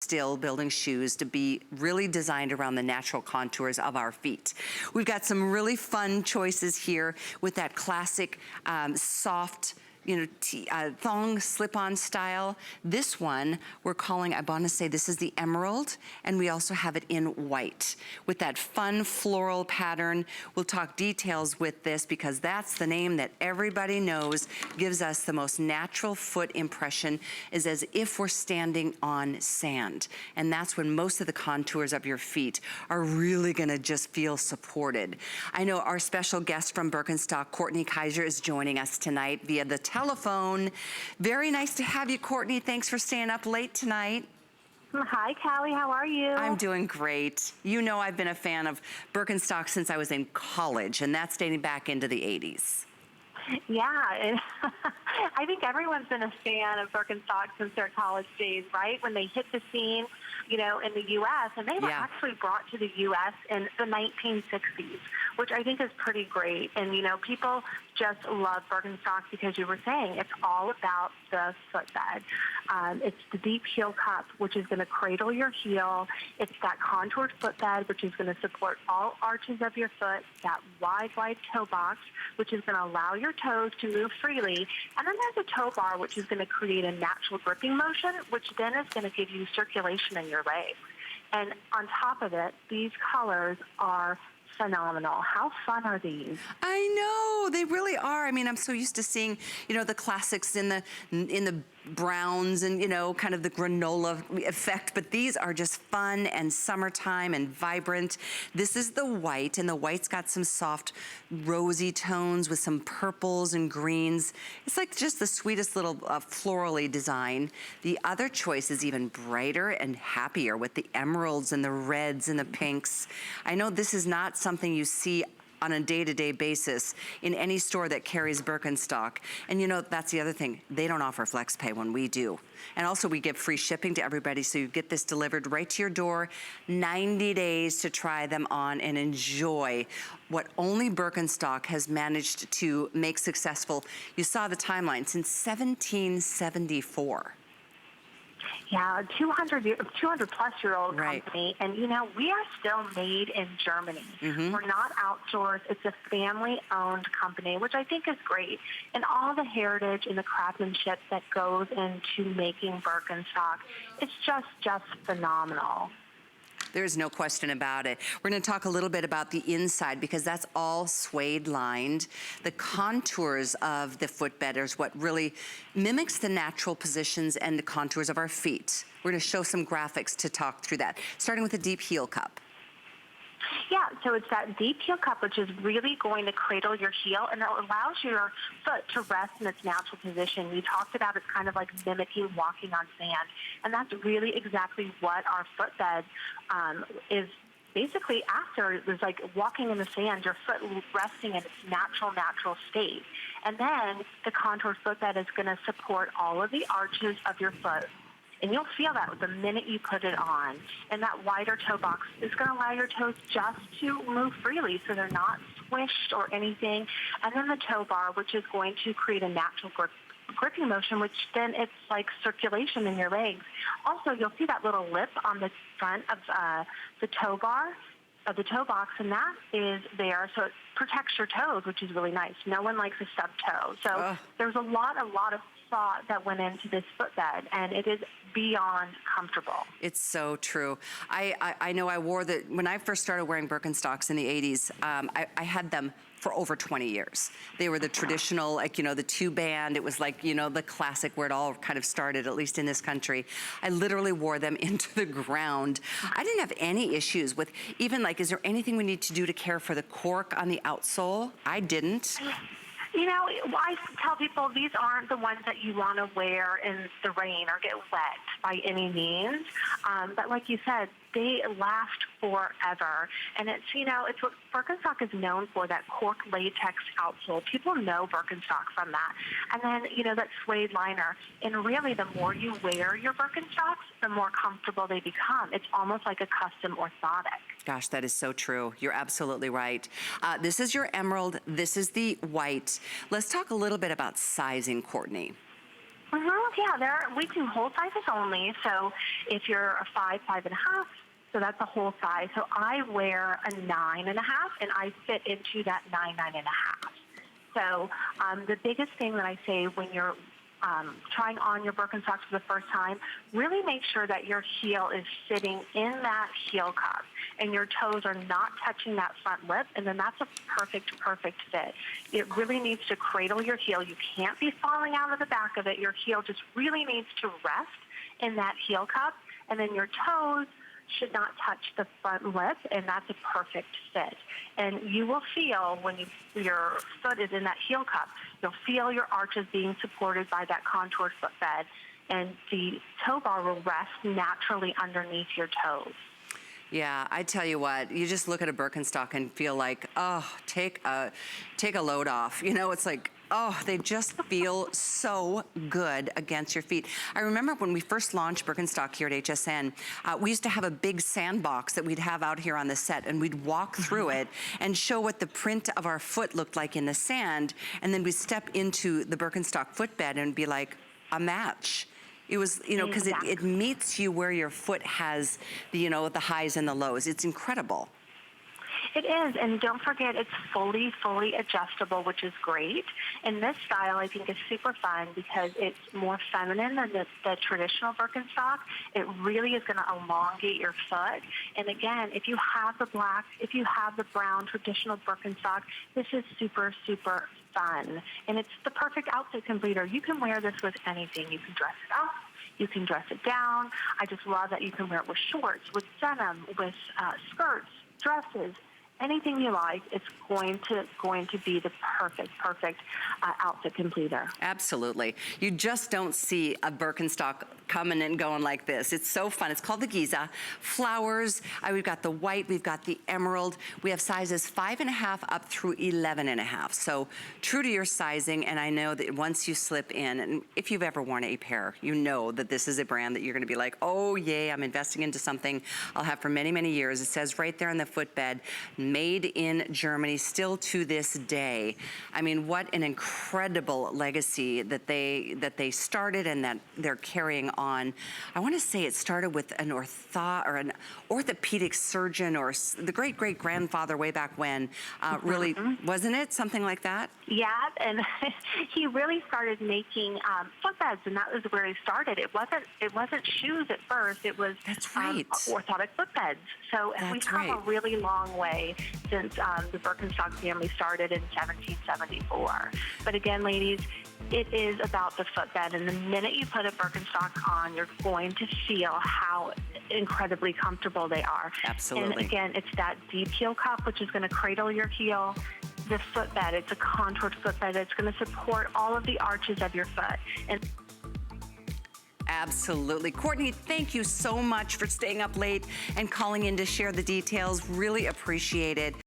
still building shoes to be really designed around the natural contours of our feet. We've got some really fun choices here with that classic soft, you know, thong slip-on style. This one we're calling, I want to say this is the emerald, and we also have it in white with that fun floral pattern. We'll talk details with this because that's the name that everybody knows gives us the most natural foot impression, is as if we're standing on sand. And that's when most of the contours of your feet are really gonna just feel supported. I know our special guest from Birkenstock, Courtney Kaiser, is joining us tonight via the telephone. Very nice to have you, Courtney. Thanks for staying up late tonight. Hi, Callie. How are you? I'm doing great. You know I've been a fan of Birkenstock since I was in college, and that's dating back into the 80s. Yeah, and I think everyone's been a fan of Birkenstock since their college days, right? When they hit the scene, you know, in the U.S., and they were actually brought to the U.S. in the 1960s, which I think is pretty great. And, you know, people just love Birkenstock because you were saying it's all about the footbed. It's the deep heel cup, which is going to cradle your heel. It's that contoured footbed, which is going to support all arches of your foot, that wide toe box, which is going to allow your toes to move freely. And then there's a toe bar, which is going to create a natural gripping motion, which then is going to give you circulation in your legs. And on top of it, these colors are phenomenal. How fun are these? I know, they really are. I mean, I'm so used to seeing, you know, the classics in the browns and, you know, kind of the granola effect, but these are just fun and summertime and vibrant. This is the white, and the white's got some soft rosy tones with some purples and greens. It's like just the sweetest little florally design. The other choice is even brighter and happier with the emeralds and the reds and the pinks. I know this is not something you see on a day-to-day basis in any store that carries Birkenstock. And you know, that's the other thing. They don't offer flex pay when we do. And also we give free shipping to everybody, so you get this delivered right to your door, 90 days to try them on and enjoy what only Birkenstock has managed to make successful. You saw the timeline, since 1774. Yeah, 200 plus year old company. And, you know, we are still made in Germany. We're not outsourced. It's a family owned company, which I think is great. And all the heritage and the craftsmanship that goes into making Birkenstock, it's just phenomenal. There's no question about it. We're gonna talk a little bit about the inside because that's all suede lined. The contours of the footbed is what really mimics the natural positions and the contours of our feet. We're gonna show some graphics to talk through that, starting with the deep heel cup. Yeah, so it's that deep heel cup, which is really going to cradle your heel, and it allows your foot to rest in its natural position. We talked about it's kind of like mimicking walking on sand, and that's really exactly what our footbed is basically after. It was like walking in the sand, your foot resting in its natural state. And then the contoured footbed is going to support all of the arches of your foot. And you'll feel that the minute you put it on. And that wider toe box is going to allow your toes just to move freely so they're not squished or anything. And then the toe bar, which is going to create a natural gripping motion, which then it's like circulation in your legs. Also, you'll see that little lip on the front of the toe bar, of the toe box, and that is there so it protects your toes, which is really nice. No one likes a stubbed toe. So there's a lot of thought that went into this footbed, and it is beyond comfortable. It's so true. I know I wore the, when I first started wearing Birkenstocks in the 80s, I had them for over 20 years. They were the traditional, like, you know, the two-band. It was like, you know, the classic where it all kind of started, at least in this country. I literally wore them into the ground. I didn't have any issues with even like, is there anything we need to do to care for the cork on the outsole? I didn't. You know, I tell people these aren't the ones that you want to wear in the rain or get wet by any means. But like you said, they last forever. And it's, you know, it's what Birkenstock is known for, that cork latex outsole. People know Birkenstock from that. And then, you know, that suede liner. And really, the more you wear your Birkenstocks, the more comfortable they become. It's almost like a custom orthotic. Gosh, that is so true. You're absolutely right. This is your emerald. This is the white. Let's talk a little bit about sizing, Courtney. Yeah, we do whole sizes only. So if you're a 5, 5.5, so that's a whole size. So I wear a 9.5, and I fit into that 9, 9.5. So the biggest thing that I say when you're trying on your Birkenstocks for the first time, really make sure that your heel is sitting in that heel cup and your toes are not touching that front lip, and then that's a perfect, perfect fit. It really needs to cradle your heel. You can't be falling out of the back of it. Your heel just really needs to rest in that heel cup, and then your toes should not touch the front lip, and that's a perfect fit. And you will feel when your foot is in that heel cup, you'll feel your arches being supported by that contoured footbed, and the toe bar will rest naturally underneath your toes. Yeah, I tell you what, you just look at a Birkenstock and feel like, oh, take a load off. You know, it's like, oh, they just feel so good against your feet. I remember when we first launched Birkenstock here at HSN, we used to have a big sandbox that we'd have out here on the set, and we'd walk through it and show what the print of our foot looked like in the sand, and then we'd step into the Birkenstock footbed and be like, a match. It was, you know, because it meets you where your foot has, the highs and the lows. It's incredible. It is, and don't forget, it's fully adjustable, which is great. And this style, I think, is super fun because it's more feminine than the traditional Birkenstock. It really is going to elongate your foot. And again, if you have the black, if you have the brown traditional Birkenstock, this is super, super fun. And it's the perfect outfit completer. You can wear this with anything. You can dress it up. You can dress it down. I just love that you can wear it with shorts, with denim, with skirts, dresses. Anything you like, it's going to be the perfect outfit completer. Absolutely. You just don't see a Birkenstock coming and going like this. It's so fun. It's called the Gizeh. Flowers. We've got the white. We've got the emerald. We have sizes 5.5 up through 11.5. So true to your sizing. And I know that once you slip in, and if you've ever worn a pair, you know that this is a brand that you're going to be like, oh yay, I'm investing into something I'll have for many, many years. It says right there on the footbed, made in Germany, still to this day. I mean, what an incredible legacy that they started and that they're carrying on. I want to say it started with an orthopedic surgeon or the great-great-grandfather way back when. Really, wasn't it? Something like that? Yeah, and he really started making footbeds, and that was where he started. It wasn't shoes at first. It was orthotic footbeds. So we've come a really long way since the Birkenstock family started in 1774. But again, ladies, it is about the footbed, and the minute you put a Birkenstock on, you're going to feel how incredibly comfortable they are. Absolutely. And again, it's that deep heel cup, which is going to cradle your heel. The footbed, it's a contoured footbed that's going to support all of the arches of your foot. And absolutely. Courtney, thank you so much for staying up late and calling in to share the details. Really appreciate it.